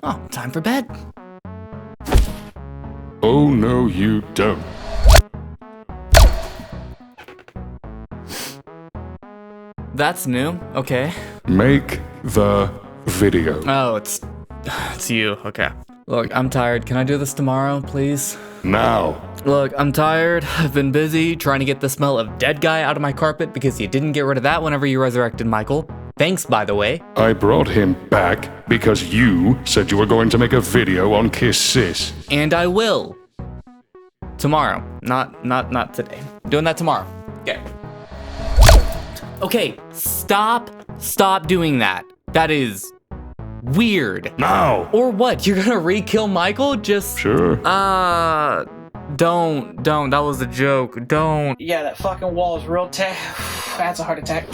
Oh, time for bed. Oh, no, you don't. That's new. Okay. Make the video. Oh, it's you. Okay. Look, I'm tired. Can I do this tomorrow, please? Now. Look, I'm tired. I've been busy trying to get the smell of dead guy out of my carpet because you didn't get rid of that whenever you resurrected Michael. Thanks, by the way. I brought him back because you said you were going to make a video on Kiss Sis. And I will. Tomorrow. Not today. Doing that tomorrow. Okay. Okay, stop doing that. That is weird. Now. Or what? You're gonna re-kill Michael? Just Sure. don't. That was a joke. Don't. Yeah, that fucking wall is real tough. That's a heart attack.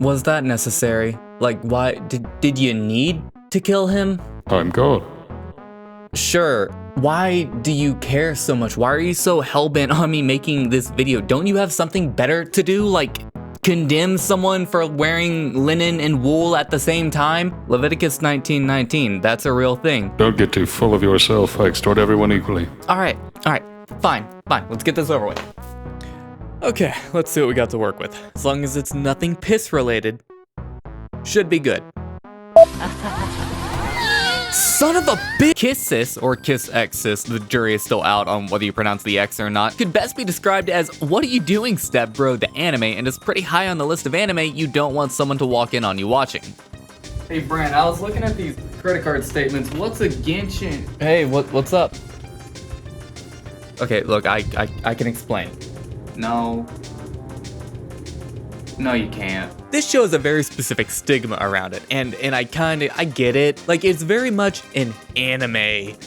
Was that necessary? Like, why did you need to kill him? I'm God. Sure. Why do you care so much? Why are you so hellbent on me making this video? Don't you have something better to do? Like condemn someone for wearing linen and wool at the same time? Leviticus 19:19. That's a real thing. Don't get too full of yourself. I extort everyone equally. All right. Fine. Let's get this over with. Okay, let's see what we got to work with. As long as it's nothing piss related, should be good. Son of a bitch! Kiss Sis, or kissxsis, the jury is still out on whether you pronounce the X or not, could best be described as what are you doing, stepbro, the anime, and is pretty high on the list of anime you don't want someone to walk in on you watching. Hey Brand, I was looking at these credit card statements. What's a Genshin? Hey, what's up? Okay, look, I can explain. No, you can't. This show has a very specific stigma around it, and I get it. Like, it's very much an anime.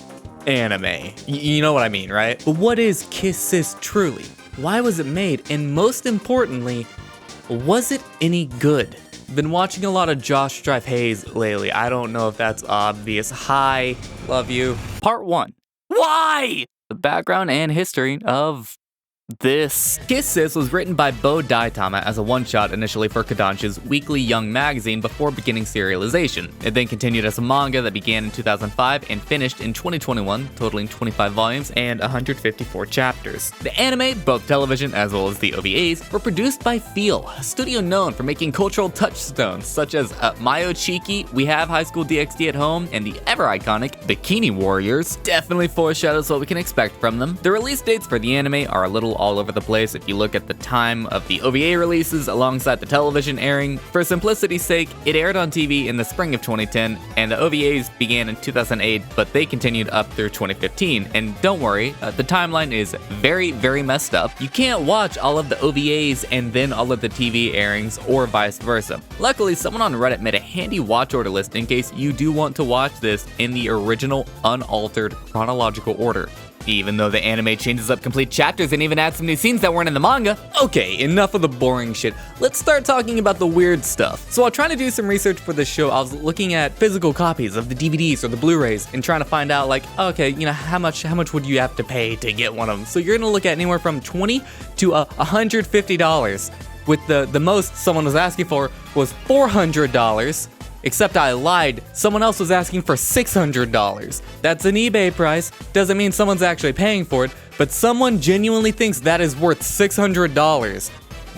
You know what I mean, right? But what is Kiss Sis truly? Why was it made? And most importantly, was it any good? Been watching a lot of Josh Strife Hayes lately. I don't know if that's obvious. Hi, love you. Part 1. Why? The background and history of this. X Sis was written by Bow Daitama as a one-shot initially for Kodansha's weekly young magazine before beginning serialization. It then continued as a manga that began in 2005 and finished in 2021, totaling 25 volumes and 154 chapters. The anime, both television as well as the OVAs, were produced by Feel, a studio known for making cultural touchstones such as Mayo Chiki, We Have High School DxD at Home, and the ever-iconic Bikini Warriors. Definitely foreshadows what we can expect from them. The release dates for the anime are a little all over the place if you look at the time of the OVA releases alongside the television airing. For simplicity's sake, it aired on TV in the spring of 2010, and the OVAs began in 2008, but they continued up through 2015. And don't worry, the timeline is very, very messed up. You can't watch all of the OVAs and then all of the TV airings, or vice versa. Luckily, someone on Reddit made a handy watch order list in case you do want to watch this in the original, unaltered chronological order, even though the anime changes up complete chapters and even adds some new scenes that weren't in the manga. Okay, enough of the boring shit. Let's start talking about the weird stuff. So while trying to do some research for this show, I was looking at physical copies of the DVDs or the Blu-rays and trying to find out, like, okay, you know, how much would you have to pay to get one of them? So you're gonna look at anywhere from $20 to $150. With the most someone was asking for was $400. Except I lied, someone else was asking for $600. That's an eBay price, doesn't mean someone's actually paying for it, but someone genuinely thinks that is worth $600.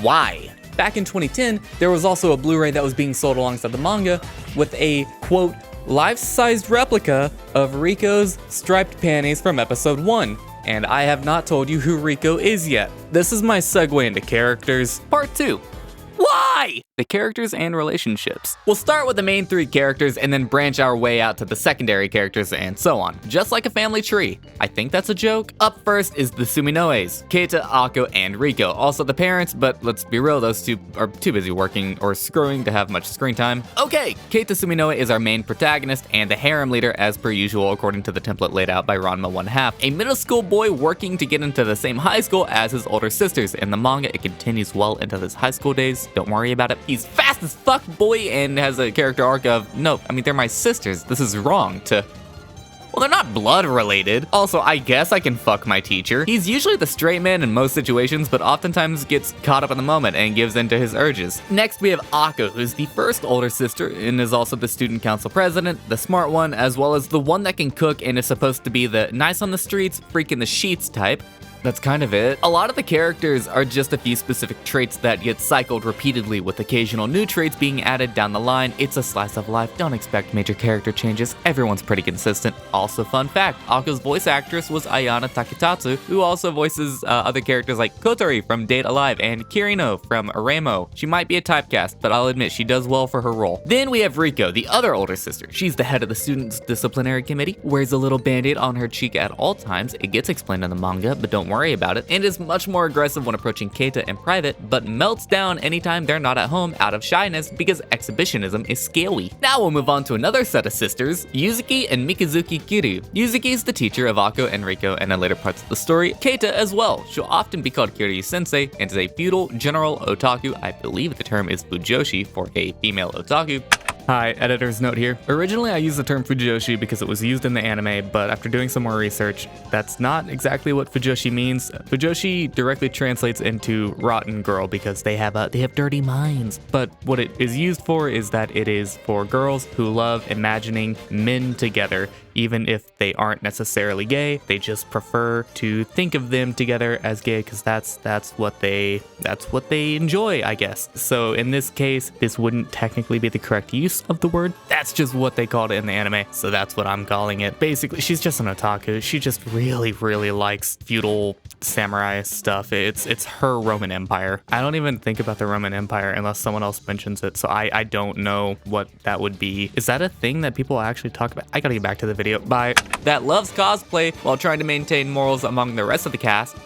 Why? Back in 2010, there was also a Blu-ray that was being sold alongside the manga with a, quote, life-sized replica of Riko's striped panties from episode 1. And I have not told you who Riko is yet. This is my segue into characters. Part 2. Why? The characters and relationships. We'll start with the main 3 characters and then branch our way out to the secondary characters and so on, just like a family tree. I think that's a joke. Up first is the Suminoes, Keita, Ako, and Riko. Also the parents, but let's be real, those two are too busy working or screwing to have much screen time. Okay, Keita Suminoe is our main protagonist and the harem leader as per usual according to the template laid out by Ranma 1/2. A middle school boy working to get into the same high school as his older sisters. In the manga, it continues well into his high school days. Don't worry about it. He's fast as fuck, boy, and has a character arc of, no, I mean, they're my sisters. This is wrong to Well, they're not blood related. Also, I guess I can fuck my teacher. He's usually the straight man in most situations, but oftentimes gets caught up in the moment and gives in to his urges. Next, we have Akko, who's the first older sister and is also the student council president, the smart one, as well as the one that can cook and is supposed to be the nice on the streets, freak in the sheets type. That's kind of it. A lot of the characters are just a few specific traits that get cycled repeatedly, with occasional new traits being added down the line. It's a slice of life, don't expect major character changes, everyone's pretty consistent. Also, fun fact, Akko's voice actress was Ayana Taketatsu, who also voices other characters like Kotori from Date Alive and Kirino from Aremo. She might be a typecast, but I'll admit she does well for her role. Then we have Riko, the other older sister. She's the head of the students' disciplinary committee, wears a little band-aid on her cheek at all times. It gets explained in the manga, but don't worry about it, and is much more aggressive when approaching Keita in private, but melts down anytime they're not at home out of shyness because exhibitionism is scary. Now we'll move on to another set of sisters, Yuzuki and Mikazuki Kiryu. Yuzuki is the teacher of Akko and Riko, and in later parts of the story, Keita as well. She'll often be called Kiryu-sensei and is a feudal general otaku. I believe the term is fujoshi for a female otaku. Hi, editor's note here. Originally I used the term fujoshi because it was used in the anime, but after doing some more research, that's not exactly what fujoshi means. Fujoshi directly translates into rotten girl because they have dirty minds. But what it is used for is that it is for girls who love imagining men together, even if they aren't necessarily gay. They just prefer to think of them together as gay because that's what they enjoy, I guess. So in this case, this wouldn't technically be the correct use of the word. That's just what they called it in the anime, so that's what I'm calling it. Basically, she's just an otaku. She just really, really likes feudal samurai stuff. It's her Roman Empire. I don't even think about the Roman Empire unless someone else mentions it, so I don't know what that would be. Is that a thing that people actually talk about? I gotta get back to the video. Bye. That loves cosplay while trying to maintain morals among the rest of the cast,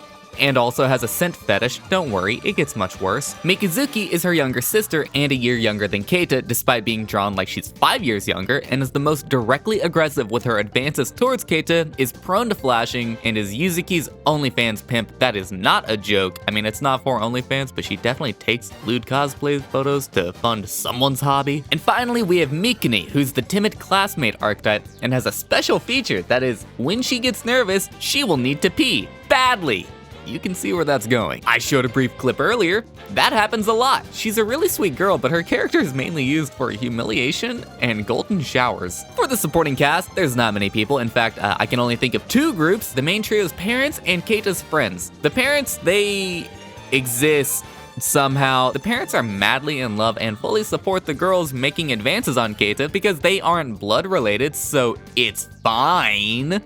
and also has a scent fetish. Don't worry, it gets much worse. Mikazuki is her younger sister and a year younger than Keita, despite being drawn like she's 5 years younger, and is the most directly aggressive with her advances towards Keita, is prone to flashing, and is Yuzuki's OnlyFans pimp. That is not a joke. I mean, it's not for OnlyFans, but she definitely takes lewd cosplay photos to fund someone's hobby. And finally, we have Mikuni, who's the timid classmate archetype, and has a special feature that is, when she gets nervous, she will need to pee. Badly. You can see where that's going. I showed a brief clip earlier. That happens a lot. She's a really sweet girl, but her character is mainly used for humiliation and golden showers. For the supporting cast, there's not many people. In fact, I can only think of 2 groups, the main trio's parents and Keita's friends. The parents, they exist somehow. The parents are madly in love and fully support the girls making advances on Keita because they aren't blood related, so it's fine.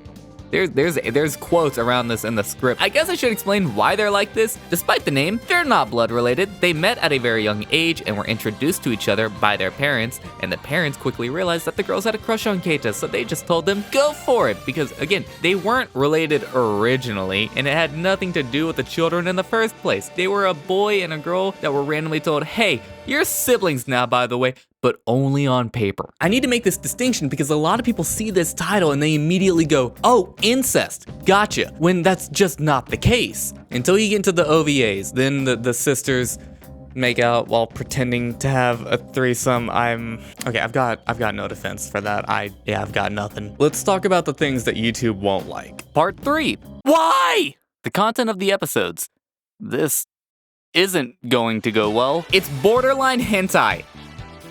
There's quotes around this in the script. I guess I should explain why they're like this. Despite the name, they're not blood related. They met at a very young age and were introduced to each other by their parents, and the parents quickly realized that the girls had a crush on Keita, so they just told them, go for it, because again, they weren't related originally, and it had nothing to do with the children in the first place. They were a boy and a girl that were randomly told, hey, you're siblings now, by the way, but only on paper. I need to make this distinction because a lot of people see this title and they immediately go, oh, incest, gotcha, when that's just not the case. Until you get into the OVAs, then the sisters make out while pretending to have a threesome. Okay, I've got no defense for that. I've got nothing. Let's talk about the things that YouTube won't like. Part 3, why? The content of the episodes. This isn't going to go well. It's borderline hentai.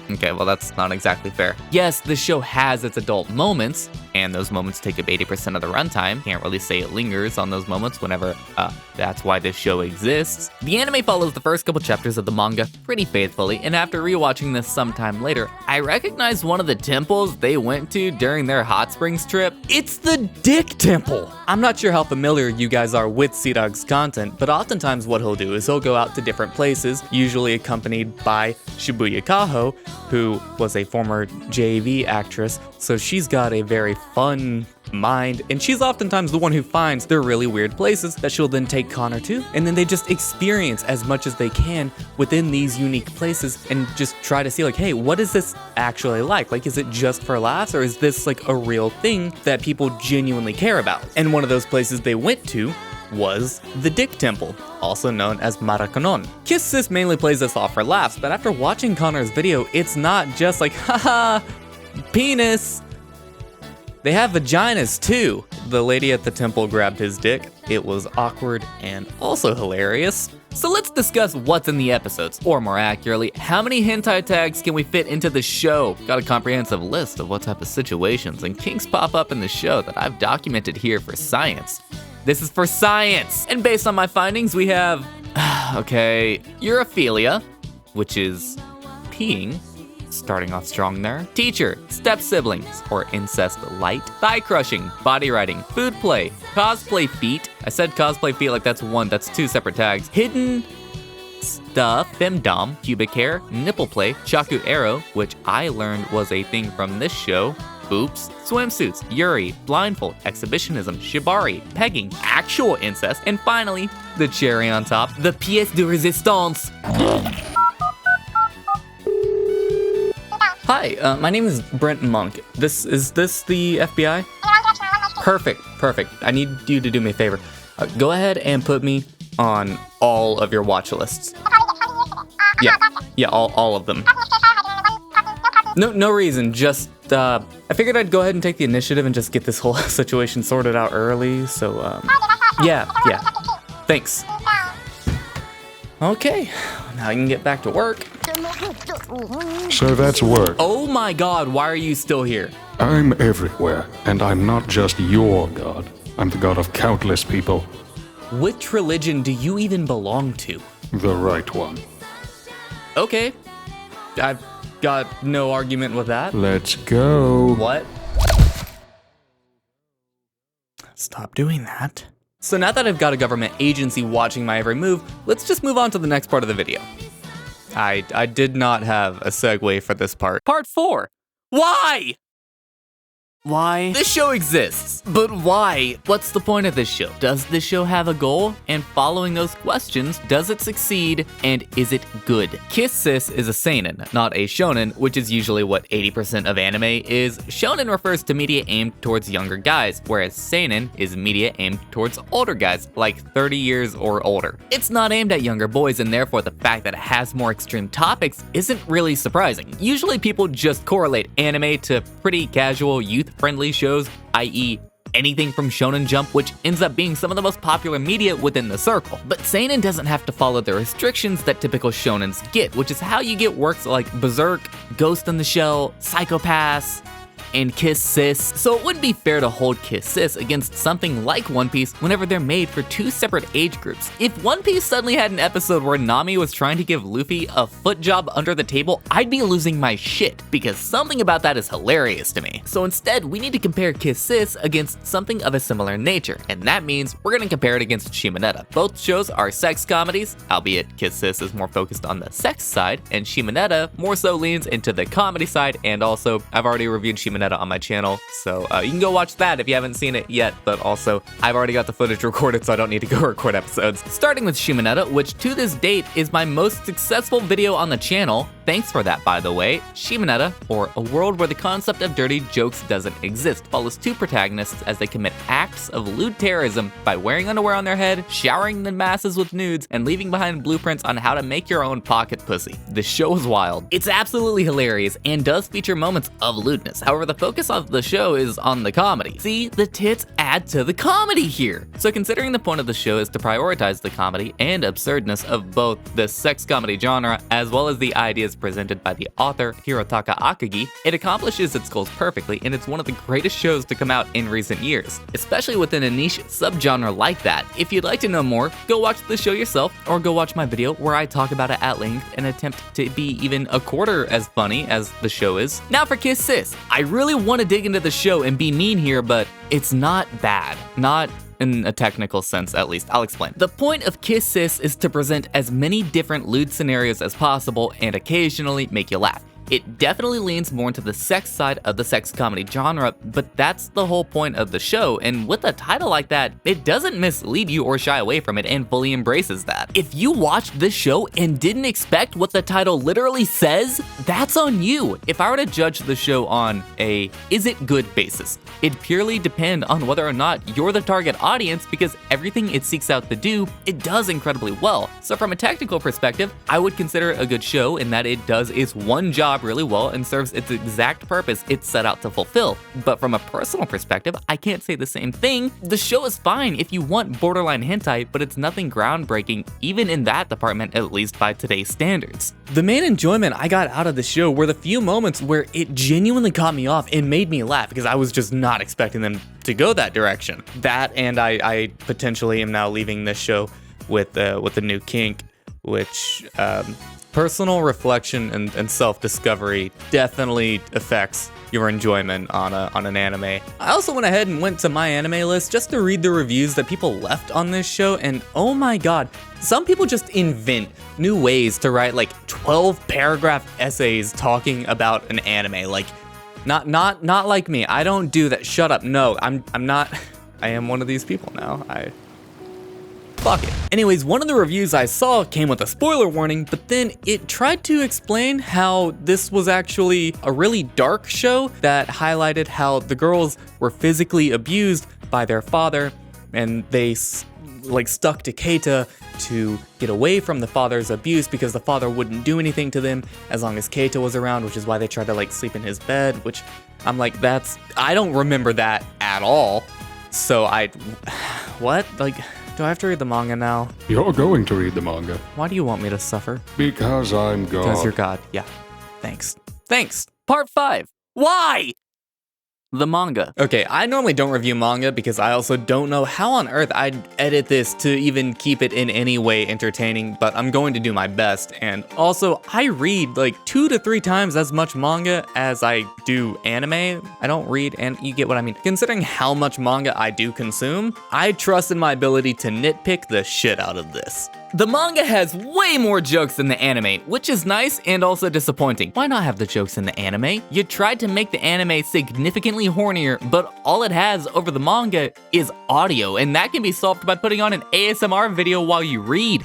Okay, well, that's not exactly fair. Yes, the show has its adult moments, and those moments take up 80% of the runtime. Can't really say it lingers on those moments whenever, that's why this show exists. The anime follows the first couple chapters of the manga pretty faithfully, and after rewatching this sometime later, I recognized one of the temples they went to during their hot springs trip. It's the Dick Temple! I'm not sure how familiar you guys are with Sea-Dog's content, but oftentimes what he'll do is he'll go out to different places, usually accompanied by Shibuya Kaho, who was a former JV actress, so she's got a very fun mind, and she's oftentimes the one who finds the really weird places that she'll then take Connor to, and then they just experience as much as they can within these unique places and just try to see like, hey, what is this actually like? Like, is it just for laughs, or is this like a real thing that people genuinely care about? And one of those places they went to was the Dick Temple, also known as Maracanon. kissxsis mainly plays this off for laughs, but after watching Connor's video, it's not just like, haha, penis. They have vaginas too. The lady at the temple grabbed his dick. It was awkward and also hilarious. So let's discuss what's in the episodes, or more accurately, how many hentai tags can we fit into the show? Got a comprehensive list of what type of situations and kinks pop up in the show that I've documented here for science. This is for science! And based on my findings, we have, okay, urophilia, which is peeing, starting off strong there. Teacher, step siblings, or incest light. Thigh crushing, body riding, food play, cosplay feet. I said cosplay feet like that's two separate tags. Hidden stuff, femdom, pubic hair, nipple play, shaku arrow, which I learned was a thing from this show. Oops, swimsuits, yuri, blindfold, exhibitionism, shibari, pegging, actual incest, and finally, the cherry on top, the pièce de résistance. Hi, my name is Brent Monk. Is this the FBI? Perfect. I need you to do me a favor. Go ahead and put me on all of your watch lists. Yeah, all of them. No reason, just, I figured I'd go ahead and take the initiative and just get this whole situation sorted out early, so, yeah. Thanks. Okay, now I can get back to work. So that's work. Oh my god, why are you still here? I'm everywhere, and I'm not just your god. I'm the god of countless people. Which religion do you even belong to? The right one. Okay, I've got no argument with that. Let's go. What? Stop doing that. So now that I've got a government agency watching my every move, let's just move on to the next part of the video. I did not have a segue for this part. Part 4. Why? Why? This show exists, but why? What's the point of this show? Does this show have a goal? And following those questions, does it succeed? And is it good? Kiss Sis is a seinen, not a shonen, which is usually what 80% of anime is. Shonen refers to media aimed towards younger guys, whereas seinen is media aimed towards older guys, like 30 years or older. It's not aimed at younger boys, and therefore the fact that it has more extreme topics isn't really surprising. Usually people just correlate anime to pretty casual, youth-friendly shows, i.e. anything from Shonen Jump, which ends up being some of the most popular media within the circle. But seinen doesn't have to follow the restrictions that typical shonens get, which is how you get works like Berserk, Ghost in the Shell, Psycho-Pass, and Kiss Sis. So it wouldn't be fair to hold Kiss Sis against something like One Piece whenever they're made for two separate age groups. If One Piece suddenly had an episode where Nami was trying to give Luffy a foot job under the table, I'd be losing my shit, because something about that is hilarious to me. So instead, we need to compare Kiss Sis against something of a similar nature, and that means we're gonna compare it against Shimonetta. Both shows are sex comedies, albeit Kiss Sis is more focused on the sex side, and Shimonetta more so leans into the comedy side, and also, I've already reviewed Shimonetta on my channel, so you can go watch that if you haven't seen it yet, but also, I've already got the footage recorded, so I don't need to go record episodes. Starting with Shimonetta, which to this date is my most successful video on the channel. Thanks for that, by the way. Shimonetta, or a world where the concept of dirty jokes doesn't exist, follows two protagonists as they commit acts of lewd terrorism by wearing underwear on their head, showering the masses with nudes, and leaving behind blueprints on how to make your own pocket pussy. The show is wild. It's absolutely hilarious and does feature moments of lewdness. However, the focus of the show is on the comedy. See, the tits add to the comedy here. So considering the point of the show is to prioritize the comedy and absurdness of both the sex comedy genre as well as the ideas presented by the author Hirotaka Akagi, it accomplishes its goals perfectly, and it's one of the greatest shows to come out in recent years, especially within a niche subgenre like that. If you'd like to know more, go watch the show yourself, or go watch my video where I talk about it at length and attempt to be even a quarter as funny as the show is. Now for Kiss Sis. I really want to dig into the show and be mean here, but it's not bad. Not in a technical sense, at least. I'll explain. The point of Kiss Sis is to present as many different lewd scenarios as possible and occasionally make you laugh. It definitely leans more into the sex side of the sex comedy genre, but that's the whole point of the show, and with a title like that, it doesn't mislead you or shy away from it and fully embraces that. If you watched this show and didn't expect what the title literally says, that's on you. If I were to judge the show on a is it good basis, it'd purely depend on whether or not you're the target audience, because everything it seeks out to do, it does incredibly well. So from a technical perspective, I would consider it a good show in that it does its one job job really well and serves its exact purpose it's set out to fulfill. But from a personal perspective, I can't say the same thing. The show is fine if you want borderline hentai, but it's nothing groundbreaking, even in that department, at least by today's standards. The main enjoyment I got out of the show were the few moments where it genuinely caught me off and made me laugh because I was just not expecting them to go that direction. That, and I potentially am now leaving this show with a new kink, which personal reflection and self-discovery definitely affects your enjoyment on an anime. I also went ahead and went to my anime list just to read the reviews that people left on this show, and oh my god, some people just invent new ways to write like 12-paragraph essays talking about an anime. Like, not like me. I don't do that. Shut up. No, I'm not. I am one of these people now. Fuck it. Anyways, one of the reviews I saw came with a spoiler warning, but then it tried to explain how this was actually a really dark show that highlighted how the girls were physically abused by their father, and they stuck to Keita to get away from the father's abuse because the father wouldn't do anything to them as long as Keita was around, which is why they tried to sleep in his bed, which I'm like, I don't remember that at all. So what? Do I have to read the manga now? You're going to read the manga. Why do you want me to suffer? Because I'm God. Because you're God. Yeah. Thanks. Part 5. Why? The manga. Okay, I normally don't review manga because I also don't know how on earth I'd edit this to even keep it in any way entertaining, but I'm going to do my best. And also, I read 2 to 3 times as much manga as I do anime. I don't read, and you get what I mean. Considering how much manga I do consume, I trust in my ability to nitpick the shit out of this. The manga has way more jokes than the anime, which is nice and also disappointing. Why not have the jokes in the anime? You tried to make the anime significantly hornier, but all it has over the manga is audio, and that can be solved by putting on an ASMR video while you read.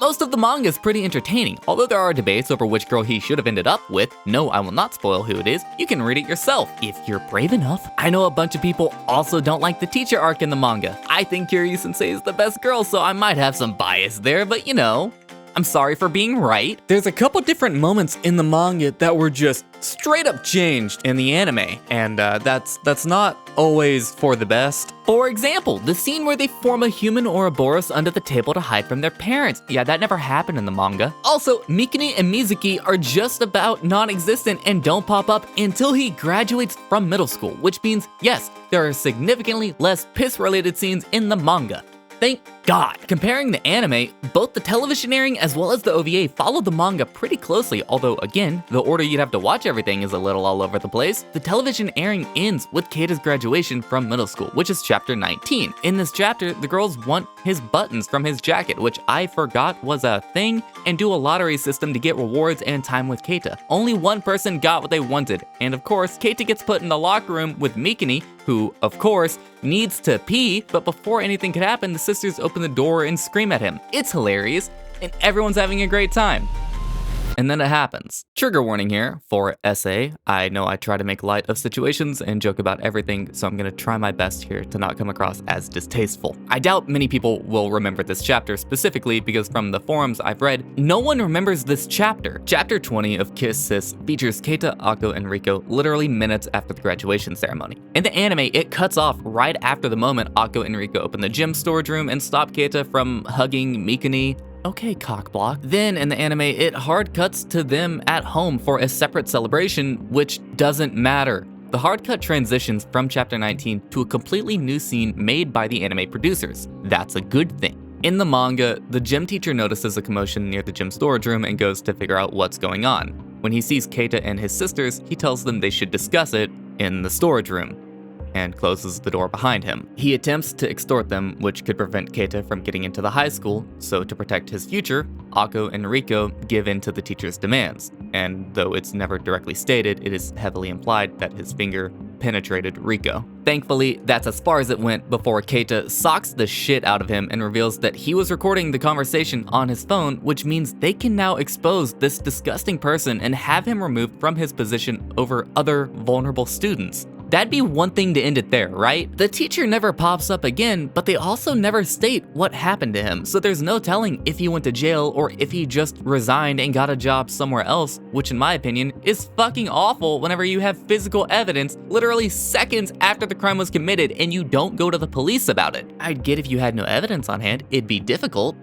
Most of the manga is pretty entertaining, although there are debates over which girl he should have ended up with. No, I will not spoil who it is. You can read it yourself, if you're brave enough. I know a bunch of people also don't like the teacher arc in the manga. I think Kiryu-sensei is the best girl, so I might have some bias there, but you know, I'm sorry for being right. There's a couple different moments in the manga that were just straight up changed in the anime, and that's not always for the best. For example, the scene where they form a human Ouroboros under the table to hide from their parents. Yeah, that never happened in the manga. Also, Mikuni and Mizuki are just about non-existent and don't pop up until he graduates from middle school, which means, yes, there are significantly less piss-related scenes in the manga. Thank God. Comparing the anime, both the television airing as well as the OVA follow the manga pretty closely, although again, the order you'd have to watch everything is a little all over the place. The television airing ends with Keita's graduation from middle school, which is chapter 19. In this chapter, the girls want his buttons from his jacket, which I forgot was a thing, and do a lottery system to get rewards and time with Keita. Only one person got what they wanted, and of course, Keita gets put in the locker room with Mikuni, who, of course, needs to pee, but before anything could happen, the sisters open the door and scream at him. It's hilarious, and everyone's having a great time. And then it happens. Trigger warning here for essay. I know I try to make light of situations and joke about everything, so I'm gonna try my best here to not come across as distasteful. I doubt many people will remember this chapter specifically because from the forums I've read, no one remembers this chapter. Chapter 20 of X Sis features Keita, Akko, and Riko literally minutes after the graduation ceremony. In the anime, it cuts off right after the moment Akko and Riko open the gym storage room and stop Keita from hugging Mikuni. Okay, cockblock. Then in the anime, it hard cuts to them at home for a separate celebration, which doesn't matter. The hard cut transitions from chapter 19 to a completely new scene made by the anime producers. That's a good thing. In the manga, the gym teacher notices a commotion near the gym storage room and goes to figure out what's going on. When he sees Keita and his sisters, he tells them they should discuss it in the storage room, and closes the door behind him. He attempts to extort them, which could prevent Keita from getting into the high school, so to protect his future, Akko and Riko give in to the teacher's demands. And though it's never directly stated, it is heavily implied that his finger penetrated Riko. Thankfully, that's as far as it went before Keita socks the shit out of him and reveals that he was recording the conversation on his phone, which means they can now expose this disgusting person and have him removed from his position over other vulnerable students. that'd be one thing to end it there, right? The teacher never pops up again, but they also never state what happened to him, so there's no telling if he went to jail or if he just resigned and got a job somewhere else, which in my opinion is fucking awful whenever you have physical evidence literally seconds after the crime was committed and you don't go to the police about it. I'd get if you had no evidence on hand, it'd be difficult,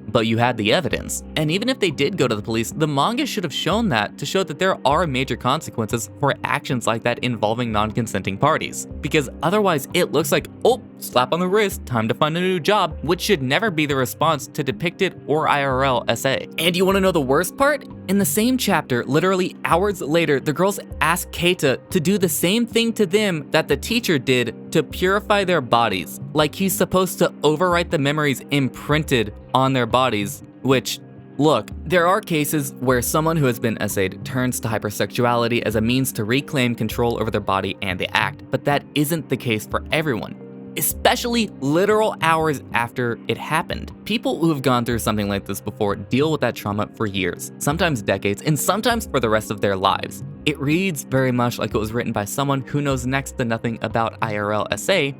but you had the evidence. And even if they did go to the police, the manga should have shown that to show that there are major consequences for actions like that involving non-consenting parties. Because otherwise it looks like, oh, slap on the wrist, time to find a new job, which should never be the response to depicted or IRL SA. And you wanna know the worst part? In the same chapter, literally hours later, the girls ask Keita to do the same thing to them that the teacher did to purify their bodies. Like he's supposed to overwrite the memories imprinted on their bodies, which, look, there are cases where someone who has been SA'd turns to hypersexuality as a means to reclaim control over their body and the act, but that isn't the case for everyone, especially literal hours after it happened. People who have gone through something like this before deal with that trauma for years, sometimes decades, and sometimes for the rest of their lives. It reads very much like it was written by someone who knows next to nothing about IRL SA,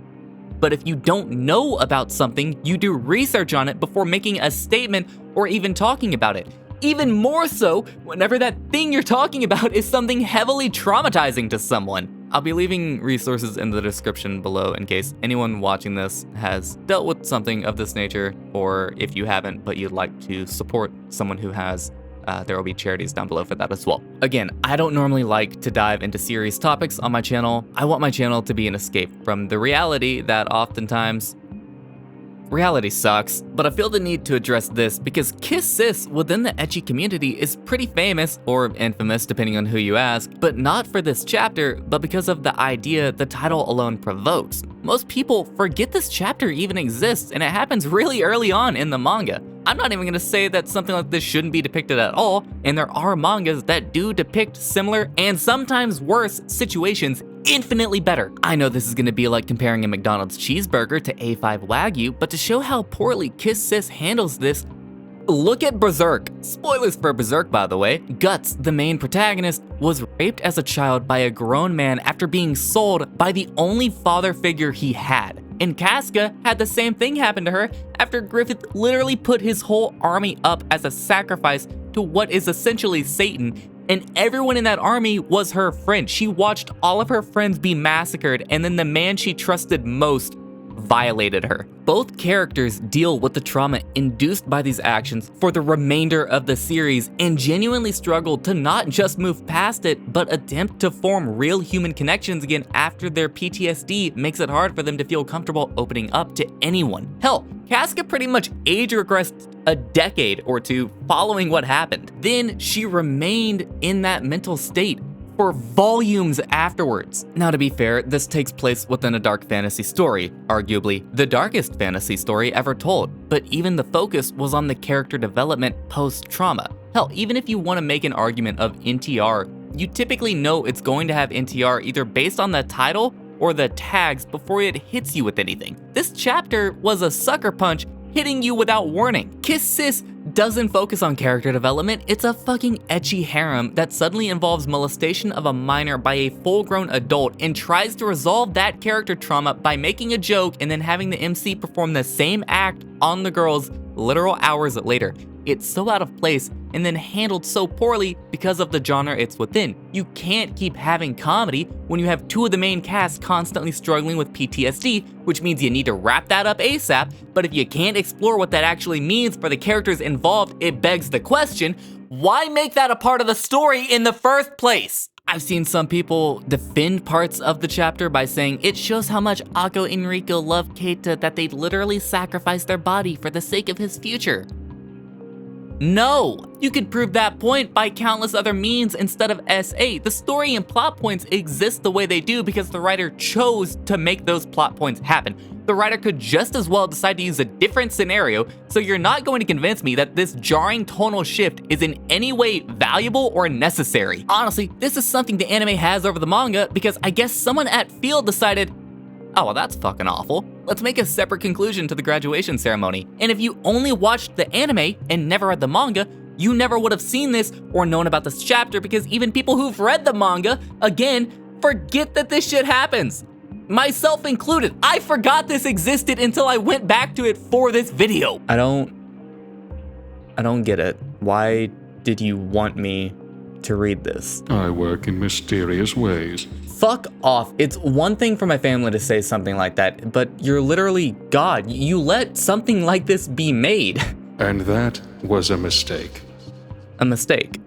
but if you don't know about something, you do research on it before making a statement or even talking about it. Even more so whenever that thing you're talking about is something heavily traumatizing to someone. I'll be leaving resources in the description below in case anyone watching this has dealt with something of this nature, or if you haven't but you'd like to support someone who has, there will be charities down below for that as well. Again, I don't normally like to dive into serious topics on my channel. I want my channel to be an escape from the reality that oftentimes reality sucks, but I feel the need to address this because X Sis within the ecchi community is pretty famous, or infamous depending on who you ask, but not for this chapter, but because of the idea the title alone provokes. Most people forget this chapter even exists, and it happens really early on in the manga. I'm not even gonna say that something like this shouldn't be depicted at all, and there are mangas that do depict similar and sometimes worse situations infinitely better. I know this is gonna be like comparing a McDonald's cheeseburger to A5 Wagyu, but to show how poorly X Sis handles this, look at Berserk. Spoilers for Berserk, by the way. Guts, the main protagonist, was raped as a child by a grown man after being sold by the only father figure he had. And Casca had the same thing happen to her after Griffith literally put his whole army up as a sacrifice to what is essentially Satan, and everyone in that army was her friend. She watched all of her friends be massacred, and then the man she trusted most violated her. Both characters deal with the trauma induced by these actions for the remainder of the series and genuinely struggle to not just move past it, but attempt to form real human connections again after their PTSD makes it hard for them to feel comfortable opening up to anyone. Hell, Casca pretty much age regressed a decade or two following what happened. Then she remained in that mental state for volumes afterwards. Now, to be fair, this takes place within a dark fantasy story, arguably the darkest fantasy story ever told, but even the focus was on the character development post-trauma. Hell, even if you want to make an argument of NTR, you typically know it's going to have NTR either based on the title or the tags before it hits you with anything. This chapter was a sucker punch hitting you without warning. X Sis doesn't focus on character development, it's a fucking ecchi harem that suddenly involves molestation of a minor by a full-grown adult and tries to resolve that character trauma by making a joke and then having the MC perform the same act on the girls literal hours later. It's so out of place and then handled so poorly because of the genre it's within. You can't keep having comedy when you have two of the main cast constantly struggling with PTSD, which means you need to wrap that up ASAP, but if you can't explore what that actually means for the characters involved, it begs the question, why make that a part of the story in the first place? I've seen some people defend parts of the chapter by saying it shows how much Akko and Riko love Keita that they'd literally sacrifice their body for the sake of his future. No! You could prove that point by countless other means instead of SA. The story and plot points exist the way they do because the writer chose to make those plot points happen. The writer could just as well decide to use a different scenario, so you're not going to convince me that this jarring tonal shift is in any way valuable or necessary. Honestly, this is something the anime has over the manga because I guess someone at Field decided, oh, well, that's fucking awful. Let's make a separate conclusion to the graduation ceremony. And if you only watched the anime and never read the manga, you never would have seen this or known about this chapter because even people who've read the manga, again, forget that this shit happens. Myself included. I forgot this existed until I went back to it for this video. I don't get it. Why did you want me to read this? I work in mysterious ways. Fuck off. It's one thing for my family to say something like that, but you're literally God. You let something like this be made. And that was a mistake. A mistake.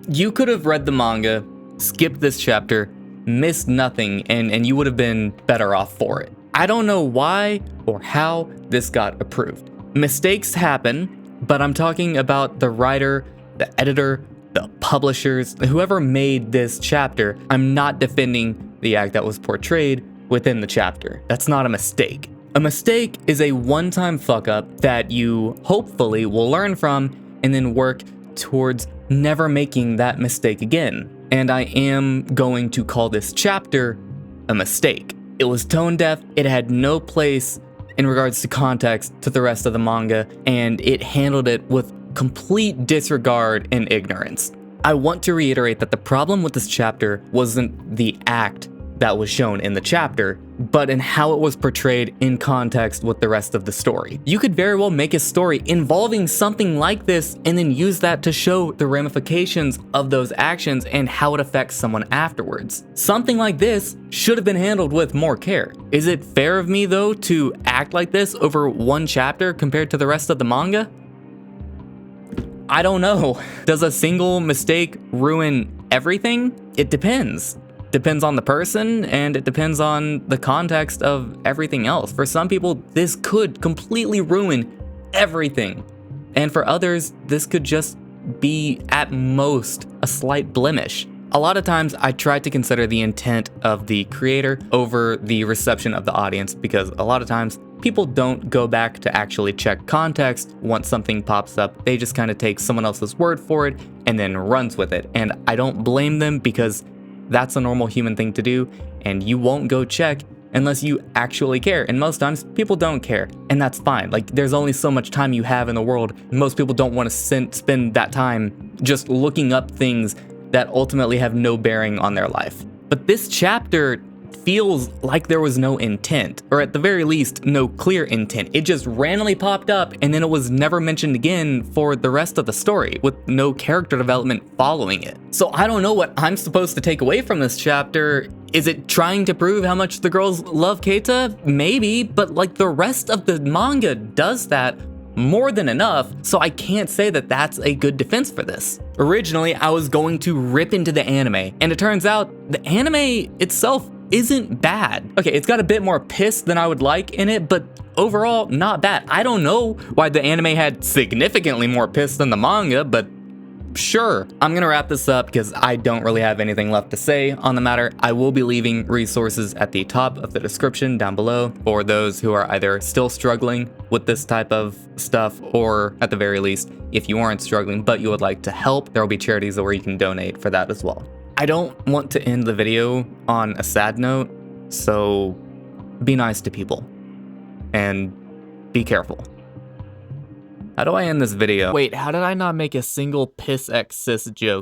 You could have read the manga, skipped this chapter, missed nothing, and you would have been better off for it. I don't know why or how this got approved. Mistakes happen, but I'm talking about the writer, the editor, the publishers, whoever made this chapter. I'm not defending the act that was portrayed within the chapter. That's not a mistake. A mistake is a one-time fuck up that you hopefully will learn from and then work towards never making that mistake again. And I am going to call this chapter a mistake. It was tone deaf, it had no place in regards to context to the rest of the manga, and it handled it with complete disregard and ignorance. I want to reiterate that the problem with this chapter wasn't the act that was shown in the chapter, but in how it was portrayed in context with the rest of the story. You could very well make a story involving something like this and then use that to show the ramifications of those actions and how it affects someone afterwards. Something like this should have been handled with more care. Is it fair of me though to act like this over one chapter compared to the rest of the manga? I don't know. Does a single mistake ruin everything? It depends. Depends on the person, and it depends on the context of everything else. For some people, this could completely ruin everything. And for others, this could just be, at most, a slight blemish. A lot of times, I try to consider the intent of the creator over the reception of the audience, because a lot of times, people don't go back to actually check context once something pops up. They just kind of take someone else's word for it and then runs with it. And I don't blame them, because that's a normal human thing to do, and you won't go check unless you actually care. And most times, people don't care, and that's fine. Like, there's only so much time you have in the world. Most people don't want to spend that time just looking up things that ultimately have no bearing on their life. But this chapter feels like there was no intent, or at the very least, no clear intent. It just randomly popped up, and then it was never mentioned again for the rest of the story, with no character development following it. So I don't know what I'm supposed to take away from this chapter. Is it trying to prove how much the girls love Keita? Maybe, but like the rest of the manga does that more than enough, so I can't say that that's a good defense for this. Originally, I was going to rip into the anime, and it turns out the anime itself isn't bad. Okay, it's got a bit more piss than I would like in it, but overall, not bad. I don't know why the anime had significantly more piss than the manga, but sure. I'm gonna wrap this up because I don't really have anything left to say on the matter. I will be leaving resources at the top of the description down below for those who are either still struggling with this type of stuff, or at the very least, if you aren't struggling but you would like to help, there will be charities where you can donate for that as well. I don't want to end the video on a sad note, so be nice to people and be careful. How do I end this video? Wait, how did I not make a single piss X Sis joke?